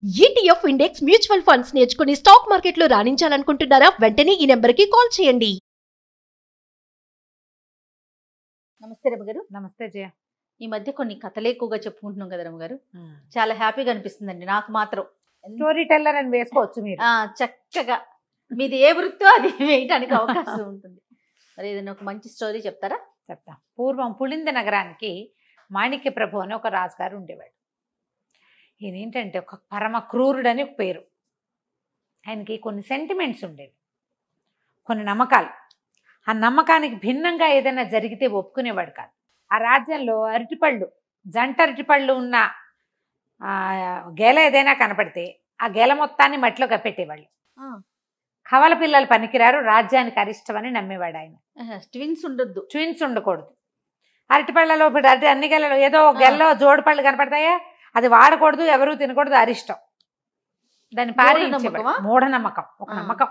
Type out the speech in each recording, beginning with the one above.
ETF index mutual funds నేర్చుకుని stock మార్కెట్లో రాణించాలనుకుంటున్నారా? వెంటనే ఈ నెంబర్కి కాల్ చేయండి. నమస్తే రమగారు. నమస్తే జయ. ఈ మధ్య కొన్ని కథలే ఎక్కువగా చెప్పుకుంటున్నాం కదా రమగారు. చాలా హ్యాపీగా అనిపిస్తుందండి నాకు మాత్రం. స్టోరీ టెల్లర్ అని వేసుకోవచ్చు మీరు. చక్కగా మీది ఏ వృత్తో అది వేయడానికి అవకాశం ఉంటుంది. మరి ఏదైనా ఒక మంచి స్టోరీ చెప్తారా? చెప్తా. పూర్వం పులింద నగరానికి మాణిక్య ప్రభు అని ఒక రాజుగారు ఉండేవాడు. ఈయన ఏంటంటే ఒక పరమ క్రూరుడని ఒక పేరు. ఆయనకి కొన్ని సెంటిమెంట్స్ ఉండేవి, కొన్ని నమ్మకాలు. ఆ నమ్మకానికి భిన్నంగా ఏదైనా జరిగితే ఒప్పుకునేవాడు కాదు. ఆ రాజ్యంలో అరటిపళ్ళు, జంట అరటిపళ్ళు ఉన్న గేల ఏదైనా కనపడితే ఆ గేల మొత్తాన్ని మట్టిలో కప్పెట్టేవాళ్ళు. కవల పిల్లలు పనికిరారు, రాజ్యానికి అరిష్టం అని నమ్మేవాడు ఆయన. ట్విన్స్ ఉండకూడదు. అరటిపళ్ళలో అన్ని గెలలో ఏదో గెల్లో జోడు పళ్ళు కనపడతాయా, అది వాడకూడదు, ఎవరు తినకూడదు, అరిష్టం. దాన్ని పారేయించేవాడు. మూఢనమ్మకం, ఒక నమ్మకం.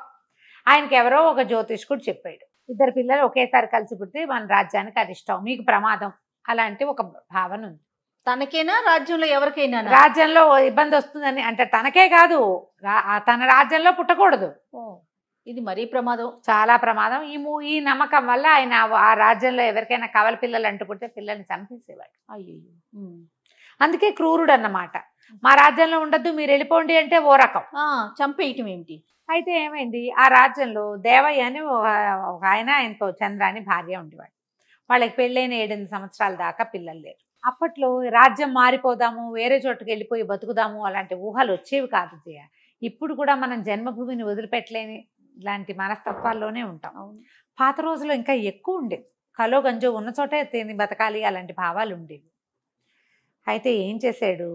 ఆయనకి ఎవరో ఒక జ్యోతిష్కుడు చెప్పాడు, ఇద్దరు పిల్లలు ఒకేసారి కలిసి పుడితే మన రాజ్యానికి అరిష్టం, మీకు ప్రమాదం. అలాంటి ఒక భావన ఉంది. తనకైనా రాజ్యంలో ఎవరికైనా రాజ్యంలో ఇబ్బంది వస్తుందని అంటే తనకే కాదు, తన రాజ్యంలో పుట్టకూడదు. ఇది మరీ ప్రమాదం, చాలా ప్రమాదం. ఈ నమ్మకం వల్ల ఆయన ఆ రాజ్యంలో ఎవరికైనా కవల పిల్లలు అంటూ పుడితే పిల్లల్ని చంపేసేవాడు. అయ్యో, అందుకే క్రూరుడు అన్నమాట. మా రాజ్యంలో ఉండద్దు, మీరు వెళ్ళిపోండి అంటే ఓ రకం చంపేయటం ఏమిటి. అయితే ఏమైంది, ఆ రాజ్యంలో దేవయ్య అని ఒక ఆయనతో చంద్ర అని భార్య ఉండేవాడు. వాళ్ళకి పెళ్ళైన 7-8 సంవత్సరాల దాకా పిల్లలు లేరు. అప్పట్లో రాజ్యం మారిపోదాము, వేరే చోటుకి వెళ్ళిపోయి బతుకుదాము అలాంటి ఊహలు వచ్చేవి కాదు జయ. ఇప్పుడు కూడా మనం జన్మభూమిని వదిలిపెట్టలేని ఇలాంటి మనస్తత్వాల్లోనే ఉంటాం. పాత రోజుల్లో ఇంకా ఎక్కువ ఉండేది. కలో గంజో ఉన్న చోటే తిని బతకాలి అలాంటి భావాలు ఉండేవి. అయితే ఏం చేశాడు,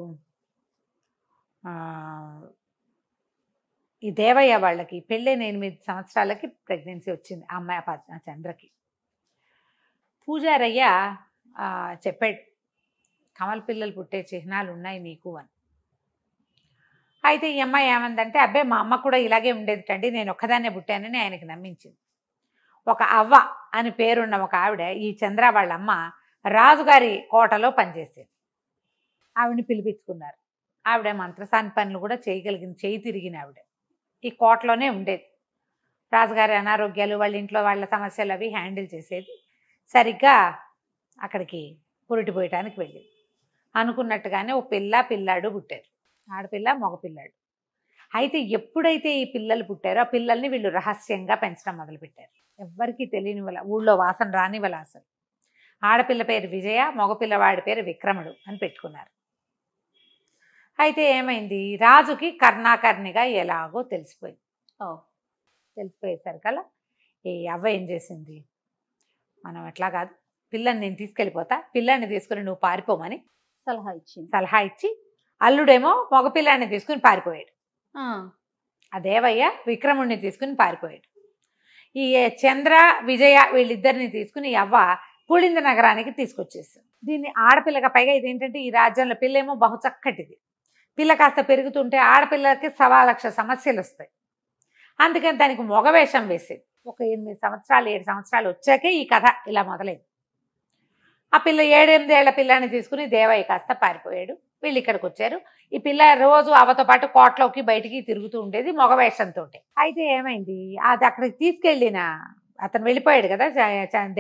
ఈ దేవయ్య వాళ్ళకి పెళ్ళైన 8 సంవత్సరాలకి ప్రెగ్నెన్సీ వచ్చింది ఆ అమ్మాయి చంద్రకి. పూజారయ్య చెప్పాడు, కమల పిల్లలు పుట్టే చిహ్నాలు ఉన్నాయి నీకు అని. అయితే ఈ అమ్మాయి ఏమందంటే, అబ్బే మా అమ్మ కూడా ఇలాగే ఉండేదిటండి, నేను ఒక్కదాన్నే పుట్టానని ఆయనకి నమ్మించింది. ఒక అవ్వ అని పేరున్న ఒక ఆవిడ, ఈ చంద్ర వాళ్ళ అమ్మ రాజుగారి కోటలో పనిచేసేది. ఆవిడని పిలిపించుకున్నారు. ఆవిడ మంత్రసాని పనులు కూడా చేయగలిగింది, చేయి తిరిగిన ఆవిడ. ఈ కోటలోనే ఉండేది. రాజుగారి అనారోగ్యాలు, వాళ్ళ ఇంట్లో వాళ్ళ సమస్యలు అవి హ్యాండిల్ చేసేది. సరిగ్గా అక్కడికి పురిటిపోయటానికి వెళ్ళింది. అనుకున్నట్టుగానే ఓ పిల్లాడు పుట్టారు, ఆడపిల్ల మగపిల్లాడు. అయితే ఎప్పుడైతే ఈ పిల్లలు పుట్టారో ఆ పిల్లల్ని వీళ్ళు రహస్యంగా పెంచడం మొదలుపెట్టారు. ఎవ్వరికీ తెలియని వాళ్ళ, ఊళ్ళో వాసన రాని వాళ్ళ. అసలు ఆడపిల్ల పేరు విజయ, మగపిల్లవాడి పేరు విక్రముడు అని పెట్టుకున్నారు. అయితే ఏమైంది, రాజుకి కర్ణాకర్ణిగా ఎలాగో తెలిసిపోయింది. తెలిసిపోయేసరికల్లా ఈ అవ్వ ఏం చేసింది, మనం ఎట్లా కాదు, పిల్లని నేను తీసుకెళ్ళిపోతా, పిల్లాన్ని తీసుకుని నువ్వు పారిపోమని సలహా ఇచ్చి అల్లుడేమో మగపిల్లాన్ని తీసుకుని పారిపోయాడు. ఆ దేవయ్య విక్రముడిని తీసుకుని పారిపోయాడు. ఈ చంద్ర విజయ వీళ్ళిద్దరిని తీసుకుని ఈ అవ్వ పులింద నగరానికి తీసుకొచ్చేసింది. దీన్ని ఆడపిల్లగా, పైగా ఇదేంటంటే ఈ రాజ్యంలో పిల్లేమో బహు చక్కటిది. పిల్ల కాస్త పెరుగుతుంటే ఆడపిల్లలకి 1,00,000 సమస్యలు వస్తాయి. అందుకని దానికి మగవేషం వేసేది. ఒక 8 సంవత్సరాలు 7 సంవత్సరాలు వచ్చాకే ఈ కథ ఇలా మొదలైంది. ఆ పిల్ల 7-8 ఏళ్ల పిల్లని తీసుకుని దేవయ్య కాస్త పారిపోయాడు. వీళ్ళు ఇక్కడికి వచ్చారు. ఈ పిల్ల రోజు అవతో పాటు కోటలోకి బయటికి తిరుగుతూ ఉండేది మగవేషంతో. అయితే ఏమైంది, అది అక్కడికి తీసుకెళ్ళిన అతను వెళ్ళిపోయాడు కదా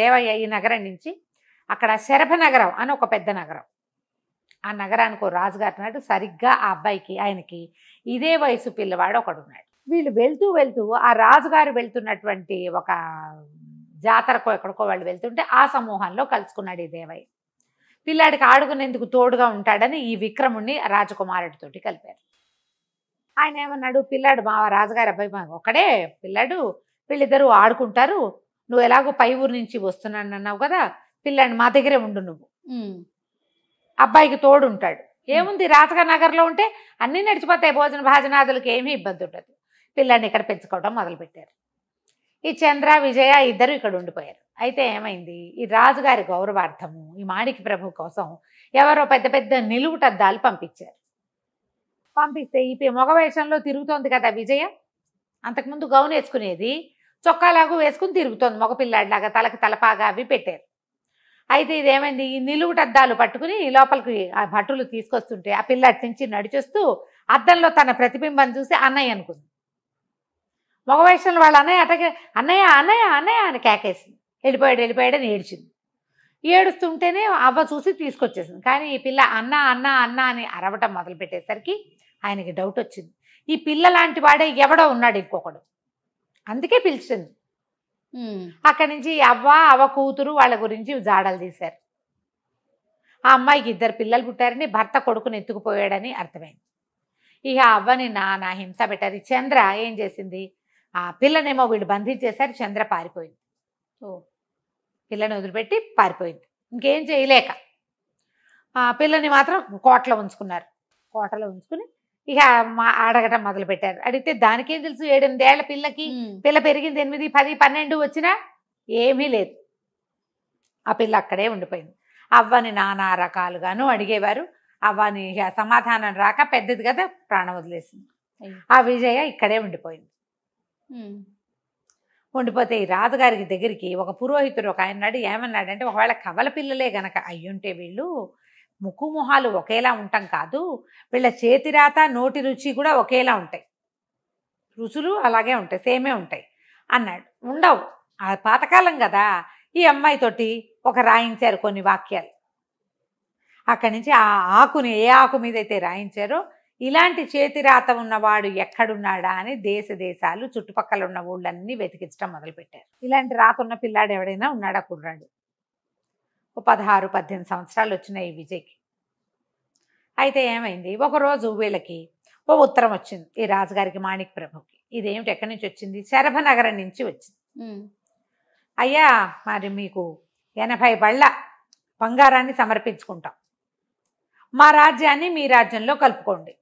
దేవయ్య ఈ నగరం నుంచి. అక్కడ శరభ నగరం అని ఒక పెద్ద నగరం. ఆ నగరానికి ఓ రాజుగారు నాడు సరిగ్గా ఆ అబ్బాయికి ఆయనకి ఇదే వయసు పిల్లవాడు ఒకడు ఉన్నాడు. వీళ్ళు వెళ్తూ వెళ్తూ ఆ రాజుగారు వెళ్తున్నటువంటి ఒక జాతరకో ఎక్కడికో వాళ్ళు వెళ్తుంటే ఆ సమూహంలో కలుసుకున్నాడు ఈ దేవయ్య. పిల్లాడికి ఆడుకునేందుకు తోడుగా ఉంటాడని ఈ విక్రముణ్ణి రాజకుమారుడితోటి కలిపారు. ఆయన ఏమన్నాడు, పిల్లాడు మా రాజుగారి అబ్బాయి ఒకడే పిల్లాడు, వీళ్ళిద్దరూ ఆడుకుంటారు, నువ్వు ఎలాగో పై ఊరు నుంచి వస్తున్నాను అన్నావు కదా, పిల్లాడిని మా దగ్గరే ఉండు, నువ్వు అబ్బాయికి తోడు ఉంటాడు. ఏముంది, రాజగారి నగర్లో ఉంటే అన్నీ నడిచిపోతాయి, భోజన భాజనాదులకి ఏమీ ఇబ్బంది ఉండదు. పిల్లాడిని ఇక్కడ పెంచుకోవడం మొదలుపెట్టారు. ఈ చంద్ర విజయ ఇద్దరు ఇక్కడ ఉండిపోయారు. అయితే ఏమైంది, ఈ రాజుగారి గౌరవార్థము ఈ మాణిక్య ప్రభు కోసం ఎవరో పెద్ద పెద్ద నిలువుటద్దాలు పంపించారు. పంపిస్తే ఈ మగవేషంలో తిరుగుతోంది కదా విజయ, అంతకుముందు గౌన్ వేసుకునేది, చొక్కాలాగా వేసుకుని తిరుగుతోంది మగపిల్లాడిలాగా, తలకి తలపాగా అవి పెట్టారు. అయితే ఇదేమైంది, ఈ నిలువుటద్దాలు పట్టుకుని లోపలికి ఆ భటులు తీసుకొస్తుంటే ఆ పిల్ల అట్నుంచి నడిచొస్తూ అద్దంలో తన ప్రతిబింబం చూసి అన్నయ్య అనుకుంది. మగ వయసులో వాళ్ళ అన్నయ్య అటకే అన్నయ్య అన్నయ్య అన్నయ్య అని కేకేసింది. వెళ్ళిపోయాడని ఏడ్చింది. ఏడుస్తుంటేనే అవ్వ చూసి తీసుకొచ్చేసింది. కానీ ఈ పిల్ల అన్న అన్న అన్న అని అరవటం మొదలు పెట్టేసరికి ఆయనకి డౌట్ వచ్చింది. ఈ పిల్ల లాంటి వాడే ఎవడో ఉన్నాడు ఇంకొకడు, అందుకే పిలిచింది. అక్కడి నుంచి అవ్వ కూతురు వాళ్ళ గురించి జాడలు తీశారు. ఆ అమ్మాయికి 2 పిల్లలు పుట్టారని, భర్త కొడుకుని ఎత్తుకుపోయాడని అర్థమైంది. ఇక అవ్వని నానా హింస పెట్టారు. చంద్ర ఏం చేసింది, ఆ పిల్లనేమో వీళ్ళు బంధించేశారు. చంద్ర పారిపోయింది. పిల్లని వదిలిపెట్టి పారిపోయింది. ఇంకేం చేయలేక ఆ పిల్లని మాత్రం కోటలో ఉంచుకున్నారు. కోటలో ఉంచుకుని ఇక అడగటం మొదలు పెట్టారు. అడిగితే దానికేం తెలుసు, 7-8 ఏళ్ల పిల్లకి, పిల్ల పెరిగింది 8, 10, 12 వచ్చినా ఏమీ లేదు. ఆ పిల్ల అక్కడే ఉండిపోయింది. అవ్వని నానా రకాలుగాను అడిగేవారు. అవ్వని సమాధానం రాక పెద్దది కదా ప్రాణం వదిలేసింది. ఆ విజయ ఇక్కడే ఉండిపోయింది. ఉండిపోతే ఈ రాజుగారికి దగ్గరికి ఒక పురోహితుడు ఒక ఆయన ఏమన్నాడంటే, ఒకవేళ కవల పిల్లలే గనక అయ్యుంటే వీళ్ళు ముక్కు మొహాలు ఒకేలా ఉంటాం కాదు, వీళ్ళ చేతిరాత నోటి రుచి కూడా ఒకేలా ఉంటాయి, రుచులు అలాగే ఉంటాయి, సేమే ఉంటాయి అన్నాడు. ఉండవు, ఆ పాతకాలం కదా. ఈ అమ్మాయితోటి ఒక రాయించారు కొన్ని వాక్యాలు. అక్కడి నుంచి ఆ ఆకుని ఏ ఆకు మీద అయితే రాయించారో, ఇలాంటి చేతిరాత ఉన్నవాడు ఎక్కడున్నాడా అని దేశాలు చుట్టుపక్కల ఉన్న ఊళ్ళన్నీ వెతికించడం మొదలుపెట్టారు. ఇలాంటి రాత ఉన్న పిల్లాడు ఎవడైనా ఉన్నాడా కుర్రాడు. 16-18 సంవత్సరాలు వచ్చినాయి ఈ విజయ్కి. అయితే ఏమైంది, ఒకరోజు వీళ్ళకి ఓ ఉత్తరం వచ్చింది ఈ రాజుగారికి, మాణిక్ ప్రభుకి. ఇదేమిటి, ఎక్కడి నుంచి వచ్చింది, శరభనగరం నుంచి వచ్చింది. అయ్యా, మరి మీకు 80 బళ్ళ బంగారాన్ని సమర్పించుకుంటాం, మా రాజ్యాన్ని మీ రాజ్యంలో కలుపుకోండి.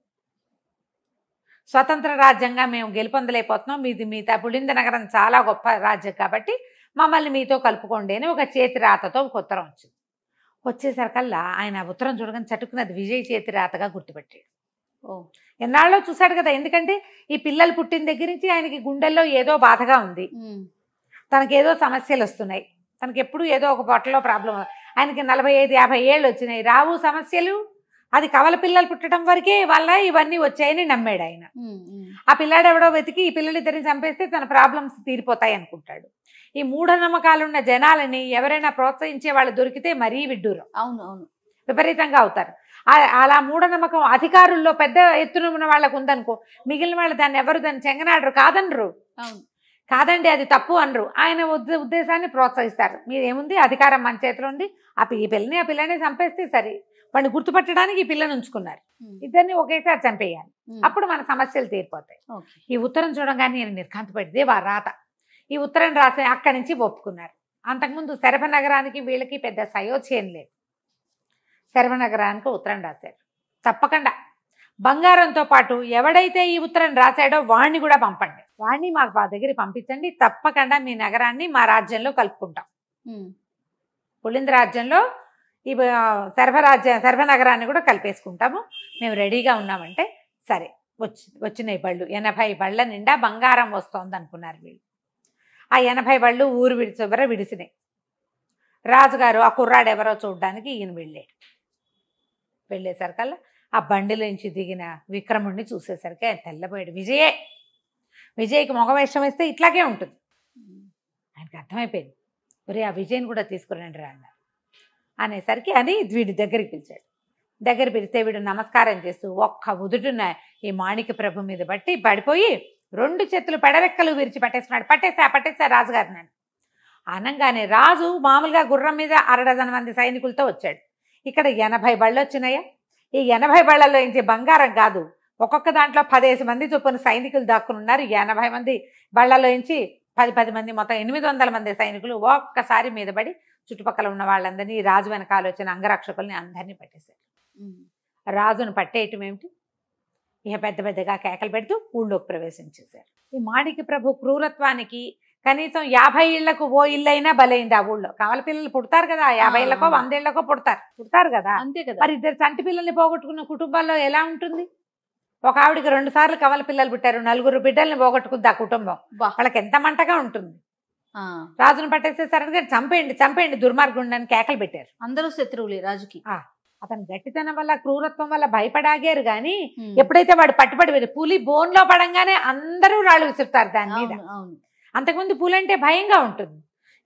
స్వతంత్ర రాజ్యంగా మేము గెలుపొందలేకపోతున్నాం, మీ పులింద నగరం చాలా గొప్ప రాజ్యం కాబట్టి మమ్మల్ని మీతో కలుపుకోండి అని ఒక చేతి రాతతో ఒక ఉత్తరం వచ్చింది. వచ్చేసరికల్లా ఆయన ఉత్తరం చూడగానే చటుకున్నది విజయ్ చేతి రాతగా గుర్తుపెట్టాడు. ఎన్నాళ్ళో చూశాడు కదా, ఎందుకంటే ఈ పిల్లలు పుట్టిన దగ్గర నుంచి ఆయనకి గుండెల్లో ఏదో బాధగా ఉంది, తనకేదో సమస్యలు వస్తున్నాయి, తనకి ఎప్పుడు ఏదో ఒక పొట్టలో ప్రాబ్లం. ఆయనకి 45-50 ఏళ్ళు వచ్చినాయి, రావు సమస్యలు. అది కవల పిల్లలు పుట్టడం వరకే వల్ల ఇవన్నీ వచ్చాయని నమ్మాడు ఆయన. ఆ పిల్లాడు ఎవడో వెతికి ఈ పిల్లలిద్దరిని చంపేస్తే తన ప్రాబ్లమ్స్ తీరిపోతాయి అనుకుంటాడు. ఈ మూఢనమ్మకాలున్న జనాలని ఎవరైనా ప్రోత్సహించే వాళ్ళు దొరికితే మరీ విడ్డూరం, అవును విపరీతంగా అవుతారు. అలా మూఢనమ్మకం అధికారుల్లో పెద్ద ఎత్తున ఉన్న వాళ్ళకు ఉందనుకో, మిగిలిన వాళ్ళు దాన్ని ఎవరు దాన్ని చెంగనాడరు, కాదనరు. కాదండి అది తప్పు అనరు. ఆయన ఉద్దేశాన్ని ప్రోత్సహిస్తారు. మీరేముంది, అధికారం మన చేతిలో ఉంది, ఈ పిల్లని చంపేస్తే సరే, వాడిని గుర్తుపట్టడానికి ఈ పిల్లని ఉంచుకున్నారు. ఇద్దరిని ఒకేసారి చంపేయాలి, అప్పుడు మన సమస్యలు తీరిపోతాయి. ఈ ఉత్తరం చూడగానే నేను నిర్ఘాంతపడితే వా రాత. ఈ ఉత్తరం రాసి అక్కడి నుంచి ఒప్పుకున్నారు. అంతకుముందు శరభనగరానికి వీళ్ళకి పెద్ద సయోధ్యం లేదు. శరభనగరానికి ఉత్తరం రాశారు. తప్పకుండా బంగారంతో పాటు ఎవడైతే ఈ ఉత్తరం రాశాడో వాణ్ణి కూడా పంపండి, వాణ్ణి మాకు మా దగ్గరికి పంపించండి, తప్పకుండా మీ నగరాన్ని మా రాజ్యంలో కలుపుకుంటాం. పులింద రాజ్యంలో ఈ శరభనగరాన్ని కూడా కలిపేసుకుంటాము, మేము రెడీగా ఉన్నామంటే సరే. వచ్చినాయి బళ్ళు, 80 బళ్ళ నిండా బంగారం వస్తోంది అనుకున్నారు వీళ్ళు. ఆ 80 బళ్ళు ఊరు విడిసినాయి. రాజుగారు ఆ కుర్రాడు ఎవరో చూడడానికి ఈయన వెళ్ళేసరికల్లా ఆ బండిలోంచి దిగిన విక్రముడిని చూసేసరికి ఆయన తెల్లబోయాడు. విజయ్కి మగ వేషం వేస్తే ఇట్లాగే ఉంటుంది. ఆయనకి అర్థమైపోయింది, ఒరే ఆ విజయ్ని కూడా తీసుకురండి రా అన్నారు. అనేసరికి అని వీడి దగ్గరికి పిలిచాడు. దగ్గర పిలిస్తే వీడు నమస్కారం చేస్తూ ఒక్క ఉదుటున ఈ మాణిక ప్రభు మీద పడిపోయి 2 చేతులు పెడరెక్కలు విరిచి పట్టేసుకున్నాడు. పట్టేసా రాజుగారిని అని అనగానే రాజు మామూలుగా గుర్రం మీద 60 మంది సైనికులతో వచ్చాడు. ఇక్కడ 80 బళ్ళు వచ్చినాయా? ఈ 80 బళ్ళల్లో ఇంచి బంగారం కాదు, ఒక్కొక్క దాంట్లో 15 మంది చొప్పున సైనికులు దాక్కుని ఉన్నారు. 80 మంది బళ్ళలో నుంచి 10 మంది, మొత్తం 800 మంది సైనికులు ఒక్కసారి మీద పడి చుట్టుపక్కల ఉన్న వాళ్ళందరినీ, రాజు వెనకాల వచ్చిన అంగరక్షకుల్ని అందరినీ పట్టేశారు. రాజును పట్టేయటం ఏమిటి, ఇక పెద్దగా కేకలు పెడుతూ ఊళ్ళోకి ప్రవేశించేశారు. ఈ మాణిక ప్రభు క్రూరత్వానికి కనీసం 50 ఇళ్లకు ఓ ఇల్లైనా బలైంది. ఆ ఊళ్ళో కవల పిల్లలు పుడతారు కదా, 50 ఇళ్లకో 100 ఇళ్లకో పుడతారు కదా, అంతే కదా. మరి 2 చంటి పిల్లల్ని పోగొట్టుకున్న కుటుంబాల్లో ఎలా ఉంటుంది? ఒక ఆవిడికి 2 సార్లు కవల పిల్లలు పుట్టారు, 4 బిడ్డల్ని పోగొట్టుకుంది ఆ కుటుంబం. వాళ్ళకి ఎంత మంటగా ఉంటుంది. రాజును పట్టేసేసరికి చంపేయండి దుర్మార్గుండని కేకలు పెట్టారు. అందరూ శత్రువులే రాజుకి. అతను గట్టితనం వల్ల క్రూరత్వం వల్ల భయపడాగారు కానీ ఎప్పుడైతే వాడు పట్టుబడి పులి బోన్ లో పడంగానే అందరూ రాళ్ళు విసురుతారు దాని మీద. అంతకుముందు పులి అంటే భయంగా ఉంటుంది.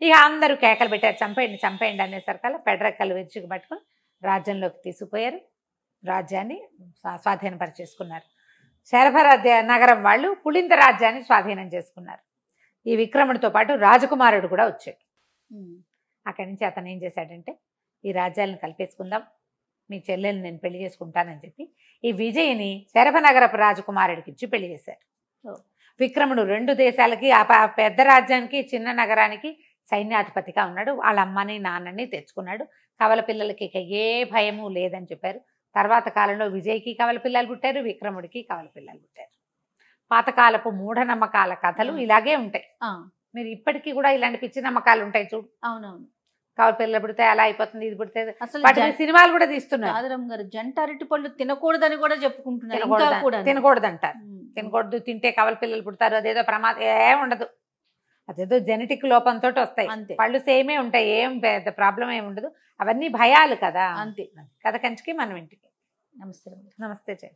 ఇక అందరూ కేకలు పెట్టారు, చంపేయండి చంపేయండి అనేసరికల్లా పెడరెక్కలు విరుచుకు పట్టుకుని రాజ్యంలోకి తీసుకుపోయారు. రాజ్యాన్ని స్వాధీనపరిచేసుకున్నారు. శరభర నగరం వాళ్ళు పులింద రాజ్యాన్ని స్వాధీనం చేసుకున్నారు. ఈ విక్రముడితో పాటు రాజకుమారుడు కూడా వచ్చాడు. అక్కడి నుంచి అతను ఏం చేశాడంటే ఈ రాజ్యాలను కలిపేసుకుందాం, మీ చెల్లెల్ని నేను పెళ్లి చేసుకుంటానని చెప్పి ఈ విజయ్ని శరభనగరపు రాజకుమారుడికి ఇచ్చి పెళ్లి చేశారు. విక్రముడు 2 దేశాలకి ఆ పెద్ద రాజ్యానికి చిన్న నగరానికి సైన్యాధిపతిగా ఉన్నాడు. వాళ్ళ అమ్మని నాన్నని తెచ్చుకున్నాడు. కవల పిల్లలకి ఇక ఏ భయము లేదని చెప్పారు. తర్వాత కాలంలో విజయ్కి కవల పిల్లలు పుట్టారు, విక్రముడికి కవల పిల్లలు పుట్టారు. పాతకాలపు మూఢనమ్మకాల కథలు ఇలాగే ఉంటాయి. మీరు ఇప్పటికీ కూడా ఇలాంటి పిచ్చి నమ్మకాలు ఉంటాయి చూడు. అవునవును. కవల పిల్లలు పుడితే అలా అయిపోతుంది, ఇది పుడితే అసలు సినిమాలు కూడా తీస్తున్నారు. ఆదిరామ్ గారు జంట అరటి పళ్ళు తినకూడదని కూడా చెప్పుకుంటున్నారు. తినకూడదంటారు. తినకూడదు, తింటే కవల పిల్లలు పుడతారు, అదేదో ప్రమాదం ఏం ఉండదు. అదేదో జెనెటిక్ లోపంతో వస్తాయి. పళ్ళు సేమే ఉంటాయి, ఏం పెద్ద ప్రాబ్లం ఏమి ఉండదు. అవన్నీ భయాలు కదా. అంతే. కథ కంచికి మనం ఇంటికి. నమస్తే. నమస్తే జయ.